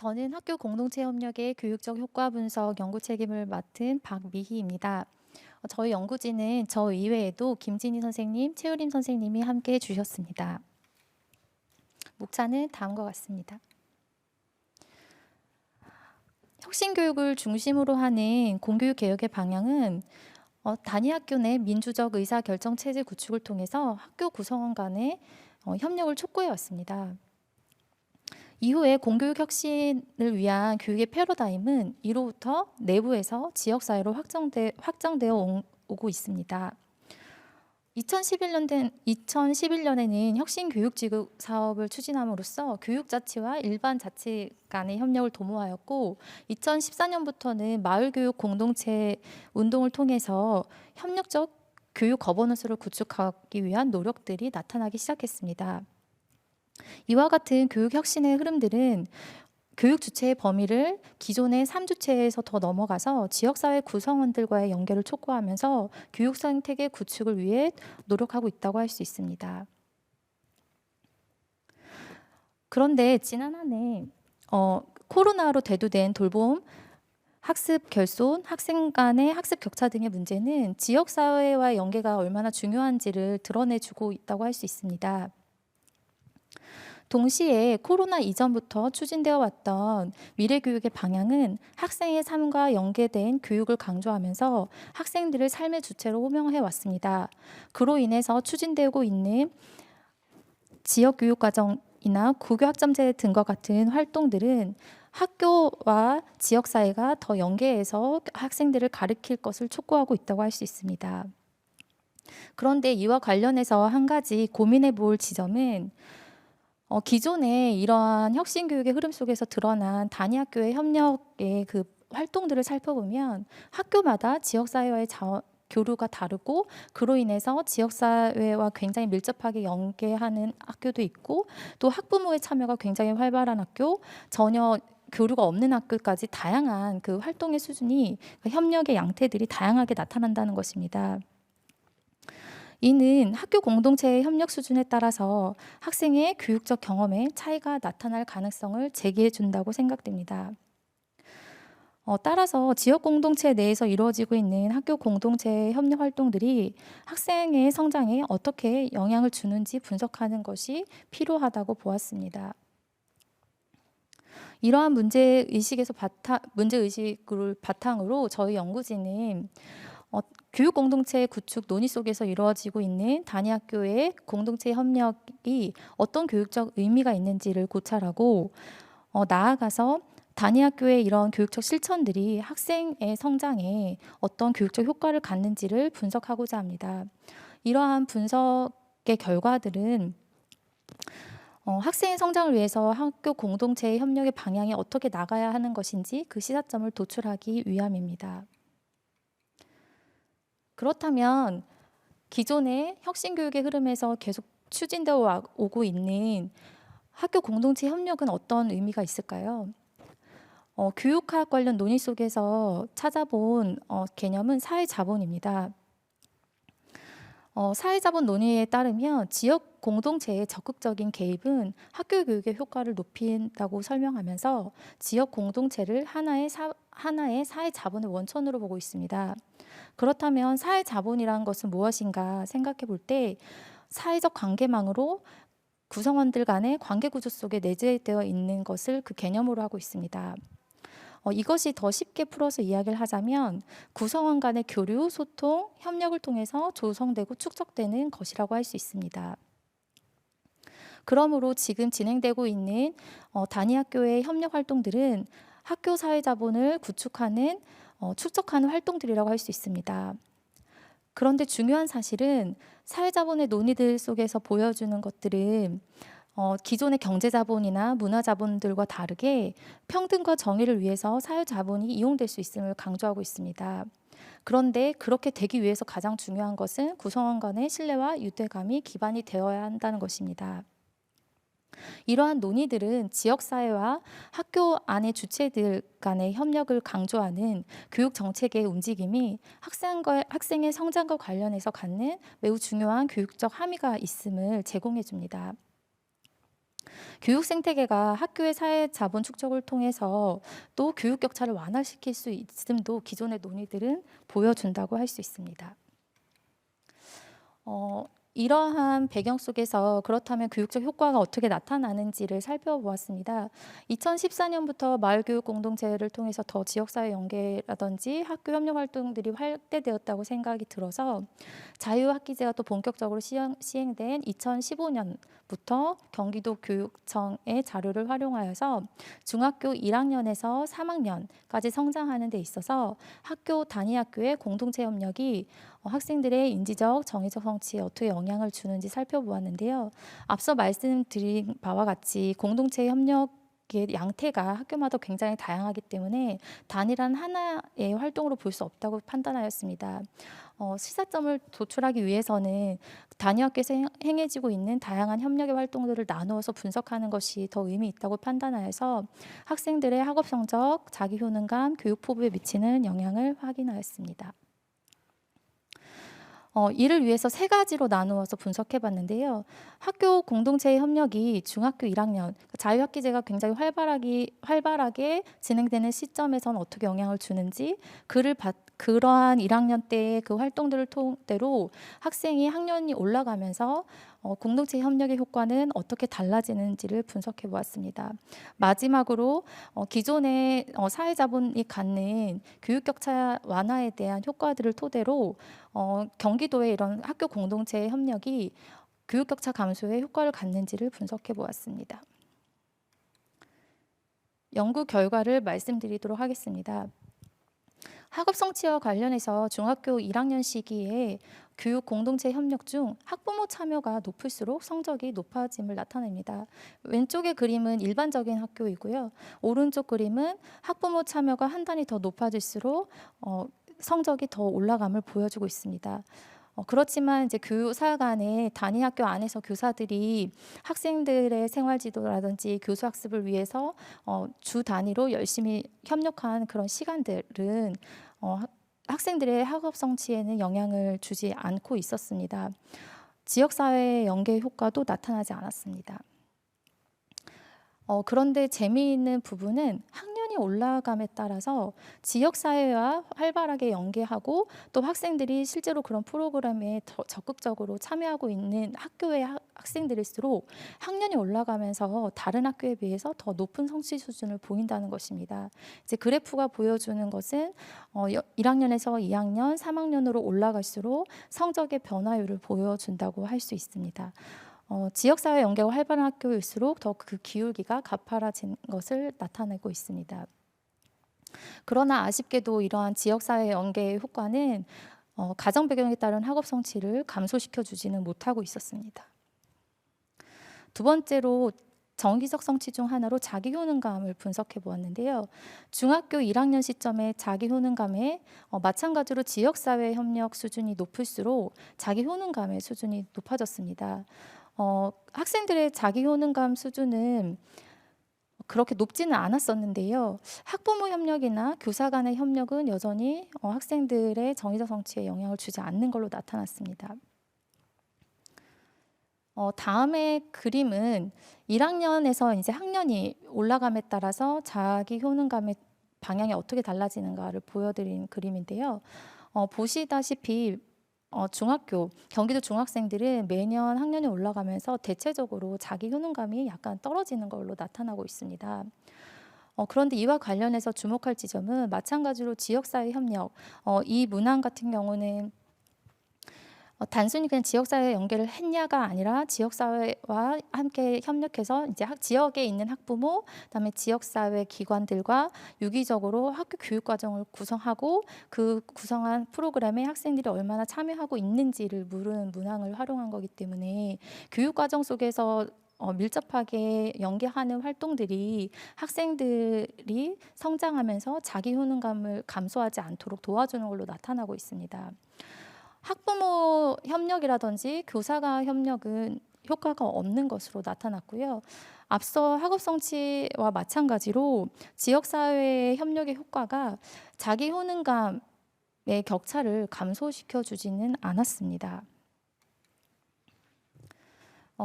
저는 학교 공동체 협력의 교육적 효과 분석 연구 책임을 맡은 박미희입니다. 저희 연구진은 저 이외에도 김진희 선생님, 최우림 선생님이 함께 해주셨습니다. 목차는 다음과 같습니다. 혁신교육을 중심으로 하는 공교육 개혁의 방향은 단위 학교 내 민주적 의사결정 체제 구축을 통해서 학교 구성원 간의 협력을 촉구해 왔습니다. 이후에 공교육 혁신을 위한 교육의 패러다임은 이로부터 내부에서 지역사회로 확장되어 오고 있습니다. 2011년에는 혁신교육지구 사업을 추진함으로써 교육자치와 일반 자치 간의 협력을 도모하였고 2014년부터는 마을교육 공동체 운동을 통해서 협력적 교육 거버넌스를 구축하기 위한 노력들이 나타나기 시작했습니다. 이와 같은 교육 혁신의 흐름들은 교육 주체의 범위를 기존의 3주체에서 더 넘어가서 지역사회 구성원들과의 연결을 촉구하면서 교육 생태계 구축을 위해 노력하고 있다고 할 수 있습니다. 그런데 지난 한 해 코로나로 대두된 돌봄, 학습 결손, 학생 간의 학습 격차 등의 문제는 지역사회와의 연계가 얼마나 중요한지를 드러내주고 있다고 할 수 있습니다. 동시에 코로나 이전부터 추진되어 왔던 미래교육의 방향은 학생의 삶과 연계된 교육을 강조하면서 학생들을 삶의 주체로 호명해 왔습니다. 그로 인해서 추진되고 있는 지역교육과정이나 국유학점제 등과 같은 활동들은 학교와 지역사회가 더 연계해서 학생들을 가르칠 것을 촉구하고 있다고 할 수 있습니다. 그런데 이와 관련해서 한 가지 고민해 볼 지점은 기존에 이러한 혁신교육의 흐름 속에서 드러난 단위 학교의 협력의 그 활동들을 살펴보면 학교마다 지역사회와의 교류가 다르고 그로 인해서 지역사회와 굉장히 밀접하게 연계하는 학교도 있고 또 학부모의 참여가 굉장히 활발한 학교, 전혀 교류가 없는 학교까지 다양한 그 활동의 수준이 그 협력의 양태들이 다양하게 나타난다는 것입니다. 이는 학교 공동체의 협력 수준에 따라서 학생의 교육적 경험에 차이가 나타날 가능성을 제기해 준다고 생각됩니다. 따라서 지역 공동체 내에서 이루어지고 있는 학교 공동체의 협력 활동들이 학생의 성장에 어떻게 영향을 주는지 분석하는 것이 필요하다고 보았습니다. 이러한 문제의식을 바탕으로 저희 연구진은 교육 공동체 구축 논의 속에서 이루어지고 있는 단위 학교의 공동체 협력이 어떤 교육적 의미가 있는지를 고찰하고 나아가서 단위 학교의 이런 교육적 실천들이 학생의 성장에 어떤 교육적 효과를 갖는지를 분석하고자 합니다. 이러한 분석의 결과들은 학생의 성장을 위해서 학교 공동체의 협력의 방향이 어떻게 나가야 하는 것인지 그 시사점을 도출하기 위함입니다. 그렇다면 기존의 혁신교육의 흐름에서 계속 추진되어 오고 있는 학교 공동체 협력은 어떤 의미가 있을까요? 교육학 관련 논의 속에서 찾아본 개념은 사회자본입니다. 사회자본 논의에 따르면 지역 공동체의 적극적인 개입은 학교 교육의 효과를 높인다고 설명하면서 지역 공동체를 하나의 사회자본의 원천으로 보고 있습니다. 그렇다면 사회자본이라는 것은 무엇인가 생각해 볼 때 사회적 관계망으로 구성원들 간의 관계구조 속에 내재되어 있는 것을 그 개념으로 하고 있습니다. 이것이 더 쉽게 풀어서 이야기를 하자면 구성원 간의 교류, 소통, 협력을 통해서 조성되고 축적되는 것이라고 할 수 있습니다. 그러므로 지금 진행되고 있는 단위 학교의 협력 활동들은 학교 사회자본을 구축하는 축적하는 활동들이라고 할 수 있습니다. 그런데 중요한 사실은 사회자본의 논의들 속에서 보여주는 것들은 기존의 경제자본이나 문화자본들과 다르게 평등과 정의를 위해서 사회자본이 이용될 수 있음을 강조하고 있습니다. 그런데 그렇게 되기 위해서 가장 중요한 것은 구성원 간의 신뢰와 유대감이 기반이 되어야 한다는 것입니다. 이러한 논의들은 지역사회와 학교 안의 주체들 간의 협력을 강조하는 교육 정책의 움직임이 학생의 성장과 관련해서 갖는 매우 중요한 교육적 함의가 있음을 제공해 줍니다. 교육 생태계가 학교의 사회 자본 축적을 통해서 또 교육 격차를 완화시킬 수 있음도 기존의 논의들은 보여준다고 할 수 있습니다. 이러한 배경 속에서 그렇다면 교육적 효과가 어떻게 나타나는지를 살펴보았습니다. 2014년부터 마을교육 공동체를 통해서 더 지역사회 연계라든지 학교 협력 활동들이 확대되었다고 생각이 들어서 자유학기제가 또 본격적으로 시행된 2015년부터 경기도 교육청의 자료를 활용하여서 중학교 1학년에서 3학년까지 성장하는 데 있어서 학교 단위 학교의 공동체 협력이 학생들의 인지적, 정의적 성취에 어떻게 영향을 주는지 살펴보았는데요. 앞서 말씀드린 바와 같이 공동체 협력의 양태가 학교마다 굉장히 다양하기 때문에 단일한 하나의 활동으로 볼 수 없다고 판단하였습니다. 시사점을 도출하기 위해서는 단위 학교에서 행해지고 있는 다양한 협력의 활동들을 나누어서 분석하는 것이 더 의미 있다고 판단하여서 학생들의 학업 성적, 자기 효능감, 교육 포부에 미치는 영향을 확인하였습니다. 이를 위해서 세 가지로 나누어서 분석해 봤는데요. 학교 공동체의 협력이 중학교 1학년, 자유학기제가 굉장히 활발하게 진행되는 시점에서는 어떻게 영향을 주는지, 그러한 1학년 때의 그 활동들을 토대로 학생이 학년이 올라가면서 공동체 협력의 효과는 어떻게 달라지는지를 분석해 보았습니다. 마지막으로 기존의 사회자본이 갖는 교육격차 완화에 대한 효과들을 토대로 경기도의 이런 학교 공동체의 협력이 교육격차 감소에 효과를 갖는지를 분석해 보았습니다. 연구 결과를 말씀드리도록 하겠습니다. 학업 성취와 관련해서 중학교 1학년 시기에 교육 공동체 협력 중 학부모 참여가 높을수록 성적이 높아짐을 나타냅니다. 왼쪽의 그림은 일반적인 학교이고요. 오른쪽 그림은 학부모 참여가 한 단위 더 높아질수록 성적이 더 올라감을 보여주고 있습니다. 그렇지만 이제 교사 간의 단위 학교 안에서 교사들이 학생들의 생활 지도라든지 교수 학습을 위해서 주 단위로 열심히 협력한 그런 시간들은 학생들의 학업 성취에는 영향을 주지 않고 있었습니다. 지역사회 연계 효과도 나타나지 않았습니다. 그런데 재미있는 부분은 학년이 올라감에 따라서 지역사회와 활발하게 연계하고 또 학생들이 실제로 그런 프로그램에 더 적극적으로 참여하고 있는 학교의 학생들일수록 학년이 올라가면서 다른 학교에 비해서 더 높은 성취 수준을 보인다는 것입니다. 이제 그래프가 보여주는 것은 1학년에서 2학년, 3학년으로 올라갈수록 성적의 변화율을 보여준다고 할 수 있습니다. 지역사회 연계가 활발한 학교일수록 더 그 기울기가 가파라진 것을 나타내고 있습니다. 그러나 아쉽게도 이러한 지역사회 연계의 효과는 가정 배경에 따른 학업 성취를 감소시켜 주지는 못하고 있었습니다. 두 번째로 정기적 성취 중 하나로 자기 효능감을 분석해 보았는데요. 중학교 1학년 시점의 자기 효능감에 마찬가지로 지역사회 협력 수준이 높을수록 자기 효능감의 수준이 높아졌습니다. 학생들의 자기 효능감 수준은 그렇게 높지는 않았었는데요. 학부모 협력이나 교사 간의 협력은 여전히 학생들의 정의적 성취에 영향을 주지 않는 걸로 나타났습니다. 다음의 그림은 1학년에서 이제 학년이 올라감에 따라서 자기 효능감의 방향이 어떻게 달라지는가를 보여드린 그림인데요. 보시다시피 경기도 중학생들은 매년 학년이 올라가면서 대체적으로 자기 효능감이 약간 떨어지는 걸로 나타나고 있습니다. 그런데 이와 관련해서 주목할 지점은 마찬가지로 지역사회 협력, 이 문항 같은 경우는 단순히 그냥 지역사회 연계를 했냐가 아니라 지역사회와 함께 협력해서 이제 지역에 있는 학부모, 그다음에 지역사회 기관들과 유기적으로 학교 교육과정을 구성하고 그 구성한 프로그램에 학생들이 얼마나 참여하고 있는지를 물은 문항을 활용한 거기 때문에 교육과정 속에서 밀접하게 연계하는 활동들이 학생들이 성장하면서 자기 효능감을 감소하지 않도록 도와주는 걸로 나타나고 있습니다. 학부모 협력이라든지 교사가 협력은 효과가 없는 것으로 나타났고요. 앞서 학업 성취와 마찬가지로 지역사회의 협력의 효과가 자기 효능감의 격차를 감소시켜 주지는 않았습니다.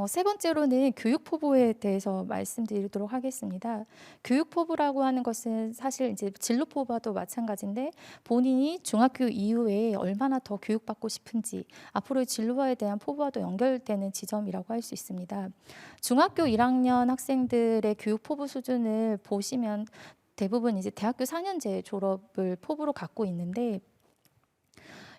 세 번째로는 교육 포부에 대해서 말씀드리도록 하겠습니다. 교육 포부라고 하는 것은 사실 이제 진로 포부와도 마찬가지인데 본인이 중학교 이후에 얼마나 더 교육받고 싶은지 앞으로의 진로와에 대한 포부와도 연결되는 지점이라고 할 수 있습니다. 중학교 1학년 학생들의 교육 포부 수준을 보시면 대부분 이제 대학교 4년제 졸업을 포부로 갖고 있는데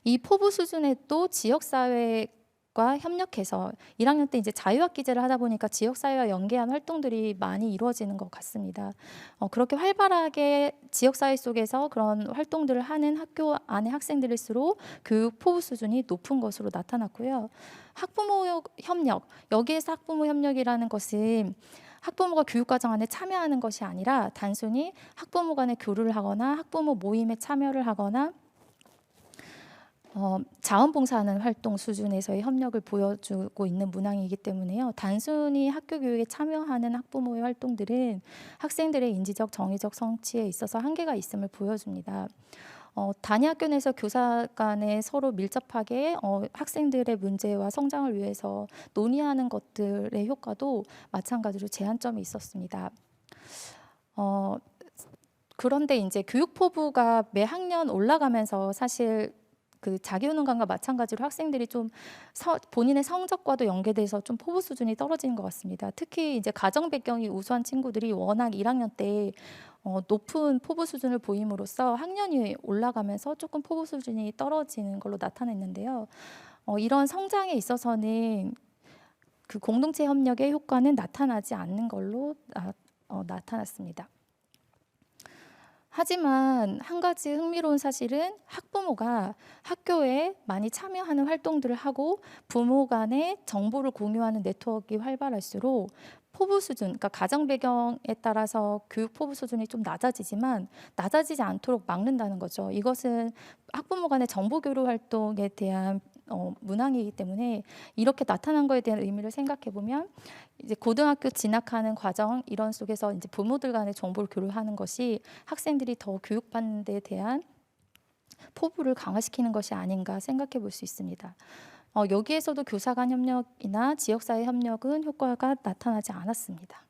이 포부 수준에 또 지역사회과 협력해서 1학년 때 이제 자유학기제를 하다 보니까 지역사회와 연계한 활동들이 많이 이루어지는 것 같습니다. 그렇게 활발하게 지역사회 속에서 그런 활동들을 하는 학교 안의 학생들일수록 교육 포부 수준이 높은 것으로 나타났고요. 학부모 협력, 여기에서 학부모 협력이라는 것은 학부모가 교육과정 안에 참여하는 것이 아니라 단순히 학부모 간에 교류를 하거나 학부모 모임에 참여를 하거나 자원봉사하는 활동 수준에서의 협력을 보여주고 있는 문항이기 때문에요. 단순히 학교 교육에 참여하는 학부모의 활동들은 학생들의 인지적, 정의적 성취에 있어서 한계가 있음을 보여줍니다. 단위학교 내에서 교사 간에 서로 밀접하게 학생들의 문제와 성장을 위해서 논의하는 것들의 효과도 마찬가지로 제한점이 있었습니다. 그런데 이제 교육포부가 매 학년 올라가면서 사실 그 자기훈련관과 마찬가지로 학생들이 좀 본인의 성적과도 연계돼서 좀 포부 수준이 떨어지는 것 같습니다. 특히 이제 가정 배경이 우수한 친구들이 워낙 1학년 때 높은 포부 수준을 보임으로써 학년이 올라가면서 조금 포부 수준이 떨어지는 걸로 나타냈는데요. 이런 성장에 있어서는 그 공동체 협력의 효과는 나타나지 않는 걸로 나타났습니다. 하지만 한 가지 흥미로운 사실은 학부모가 학교에 많이 참여하는 활동들을 하고 부모 간에 정보를 공유하는 네트워크가 활발할수록 포부 수준, 그러니까 가정 배경에 따라서 교육 포부 수준이 좀 낮아지지만 낮아지지 않도록 막는다는 거죠. 이것은 학부모 간의 정보 교류 활동에 대한 문항이기 때문에 이렇게 나타난 거에 대한 의미를 생각해 보면 이제 고등학교 진학하는 과정 이런 속에서 이제 부모들 간의 정보를 교류하는 것이 학생들이 더 교육받는 데 대한 포부를 강화시키는 것이 아닌가 생각해 볼 수 있습니다. 여기에서도 교사 간 협력이나 지역사회 협력은 효과가 나타나지 않았습니다.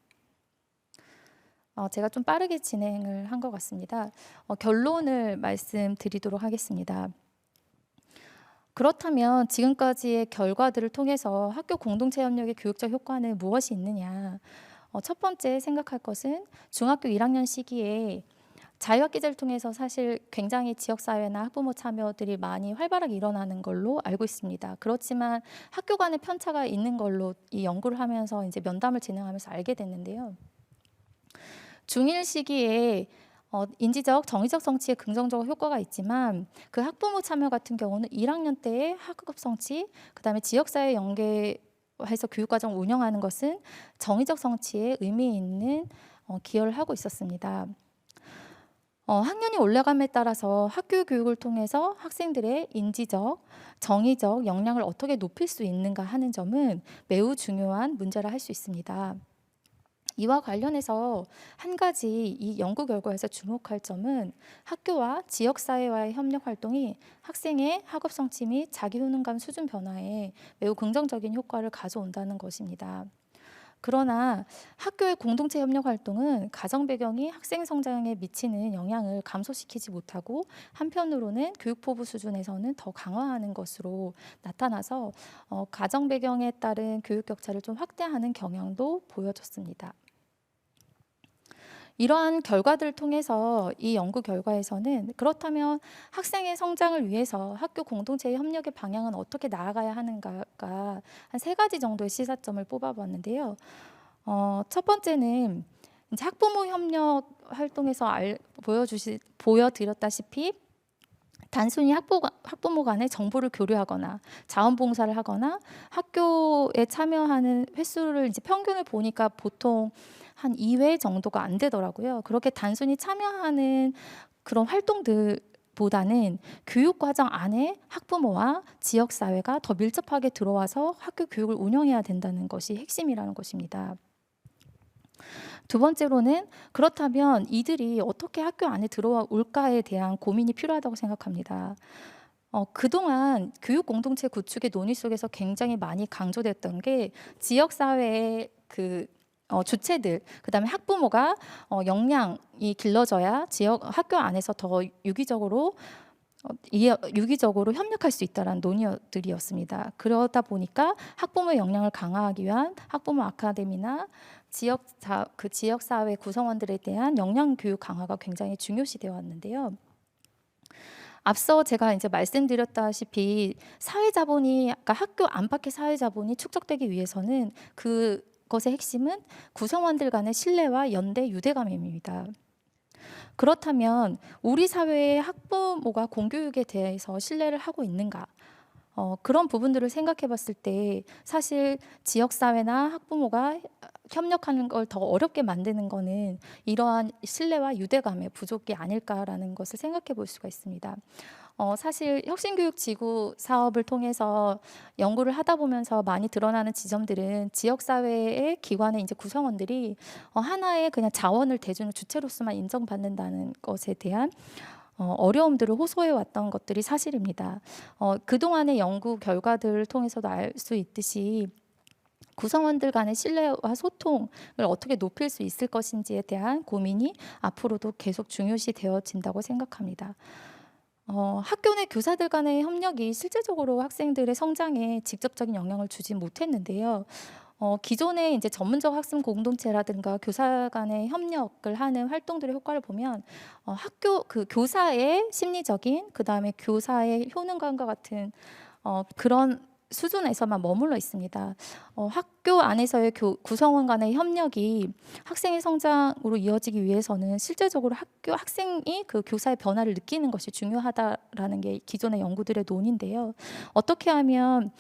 제가 좀 빠르게 진행을 한 것 같습니다. 결론을 말씀드리도록 하겠습니다. 그렇다면 지금까지의 결과들을 통해서 학교 공동체 협력의 교육적 효과는 무엇이 있느냐? 첫 번째 생각할 것은 중학교 1학년 시기에 자유학기제를 통해서 사실 굉장히 지역사회나 학부모 참여들이 많이 활발하게 일어나는 걸로 알고 있습니다. 그렇지만 학교 간의 편차가 있는 걸로 이 연구를 하면서 이제 면담을 진행하면서 알게 됐는데요. 중1 시기에 인지적, 정의적 성취에 긍정적 효과가 있지만 그 학부모 참여 같은 경우는 1학년 때의 학급 성취, 그다음에 지역사회 연계해서 교육과정 운영하는 것은 정의적 성취에 의미 있는 기여를 하고 있었습니다. 학년이 올라감에 따라서 학교 교육을 통해서 학생들의 인지적, 정의적 역량을 어떻게 높일 수 있는가 하는 점은 매우 중요한 문제라 할 수 있습니다. 이와 관련해서 한 가지 이 연구 결과에서 주목할 점은 학교와 지역사회와의 협력 활동이 학생의 학업 성취 및 자기효능감 수준 변화에 매우 긍정적인 효과를 가져온다는 것입니다. 그러나 학교의 공동체 협력 활동은 가정 배경이 학생 성장에 미치는 영향을 감소시키지 못하고 한편으로는 교육 포부 수준에서는 더 강화하는 것으로 나타나서 가정 배경에 따른 교육 격차를 좀 확대하는 경향도 보여졌습니다. 이러한 결과들을 통해서 이 연구 결과에서는 그렇다면 학생의 성장을 위해서 학교 공동체의 협력의 방향은 어떻게 나아가야 하는가가 한 3가지 정도의 시사점을 뽑아봤는데요. 첫 번째는 이제 학부모 협력 활동에서 보여드렸다시피 단순히 학부모 간에 정보를 교류하거나 자원봉사를 하거나 학교에 참여하는 횟수를 이제 평균을 보니까 보통 한 2회 정도가 안 되더라고요. 그렇게 단순히 참여하는 그런 활동들보다는 교육과정 안에 학부모와 지역사회가 더 밀접하게 들어와서 학교 교육을 운영해야 된다는 것이 핵심이라는 것입니다. 두 번째로는 그렇다면 이들이 어떻게 학교 안에 들어올까에 대한 고민이 필요하다고 생각합니다. 그동안 교육 공동체 구축의 논의 속에서 굉장히 많이 강조됐던 게 지역 사회의 주체들, 그다음에 학부모가 역량이 길러져야 지역 학교 안에서 더 유기적으로 협력할 수 있다라는 논의들이었습니다. 그러다 보니까 학부모의 역량을 강화하기 위한 학부모 아카데미나 지역 사회 구성원들에 대한 역량 교육 강화가 굉장히 중요시되어 왔는데요. 앞서 제가 이제 말씀드렸다시피 그러니까 학교 안팎의 사회자본이 축적되기 위해서는 그것의 핵심은 구성원들 간의 신뢰와 연대, 유대감입니다. 그렇다면 우리 사회의 학부모가 공교육에 대해서 신뢰를 하고 있는가? 그런 부분들을 생각해 봤을 때 사실 지역사회나 학부모가 협력하는 걸 더 어렵게 만드는 거는 이러한 신뢰와 유대감의 부족이 아닐까라는 것을 생각해 볼 수가 있습니다. 사실 혁신교육지구 사업을 통해서 연구를 하다 보면서 많이 드러나는 지점들은 지역사회의 기관의 이제 구성원들이 하나의 그냥 자원을 대주는 주체로서만 인정받는다는 것에 대한 어려움들을 호소해 왔던 것들이 사실입니다. 그동안의 연구 결과들을 통해서도 알 수 있듯이 구성원들 간의 신뢰와 소통을 어떻게 높일 수 있을 것인지에 대한 고민이 앞으로도 계속 중요시 되어진다고 생각합니다. 학교 내 교사들 간의 협력이 실제적으로 학생들의 성장에 직접적인 영향을 주지 못했는데요. 기존의 이제 전문적 학습 공동체라든가 교사 간의 협력을 하는 활동들의 효과를 보면 학교 교사의 심리적인 그다음에 교사의 효능감과 같은 그런 수준에서만 머물러 있습니다. 학교 안에서의 구성원 간의 협력이 학생의 성장으로 이어지기 위해서는 실제적으로 학생이 그 교사의 변화를 느끼는 것이 중요하다라는 게 기존의 연구들의 논의인데요. 어떻게 하면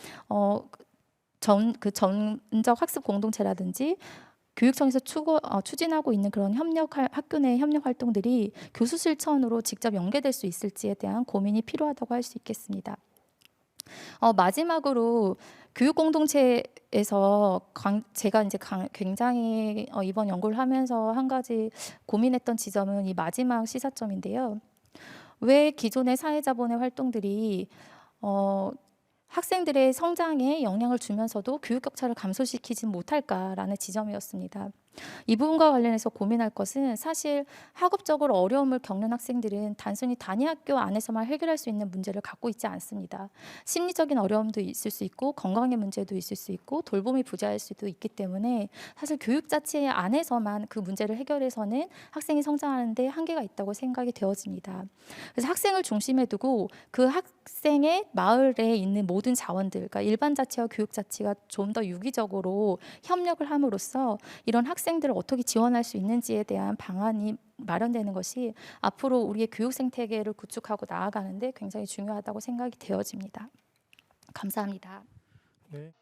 전적 학습 공동체라든지 교육청에서 추진하고 있는 그런 학교 내 협력 활동들이 교수 실천으로 직접 연계될 수 있을지에 대한 고민이 필요하다고 할 수 있겠습니다. 마지막으로 교육 공동체에서 제가 이제 굉장히 이번 연구를 하면서 한 가지 고민했던 지점은 이 마지막 시사점인데요. 왜 기존의 사회자본의 활동들이 학생들의 성장에 영향을 주면서도 교육 격차를 감소시키지 못할까라는 지점이었습니다. 이 부분과 관련해서 고민할 것은 사실 학업적으로 어려움을 겪는 학생들은 단순히 단위 학교 안에서만 해결할 수 있는 문제를 갖고 있지 않습니다. 심리적인 어려움도 있을 수 있고 건강의 문제도 있을 수 있고 돌봄이 부재할 수도 있기 때문에 사실 교육 자체 안에서만 그 문제를 해결해서는 학생이 성장하는 데 한계가 있다고 생각이 되어집니다. 그래서 학생을 중심에 두고 그 학생의 마을에 있는 모든 자원들, 그러니까 일반 자체와 교육 자체가 좀 더 유기적으로 협력을 함으로써 이런 학생들을 어떻게 지원할 수 있는지에 대한 방안이 마련되는 것이 앞으로 우리의 교육 생태계를 구축하고 나아가는데 굉장히 중요하다고 생각이 되어집니다. 감사합니다. 네.